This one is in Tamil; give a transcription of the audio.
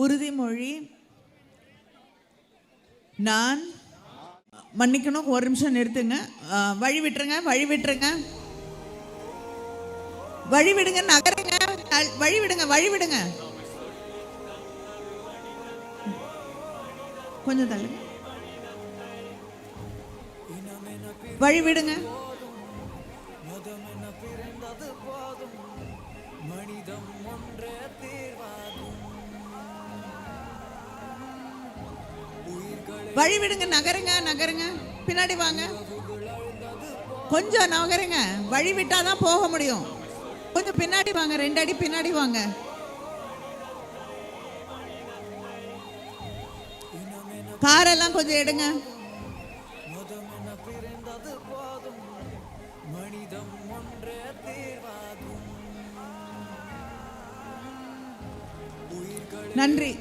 உறுதிமொழி. நான் மன்னிக்கணும், ஒரு நிமிஷம் நிறுத்துங்க. வழி விட்டுருங்க, வழி விட்டுருங்க, வழி விடுங்க, நகருங்க, வழி விடுங்க, வழி விடுங்க, கொஞ்சம் தள்ளுங்க, வழி விடுங்க. வழி விடுங்க, நகருங்க, நகருங்க, பின்னாடி வாங்க, கொஞ்சம் நகருங்க. வழி விட்டாதான் போக முடியும். கொஞ்சம் பின்னாடி வாங்க, 2 அடி பின்னாடி வாங்க. காரெல்லாம் கொஞ்சம் எடுங்க. நன்றி.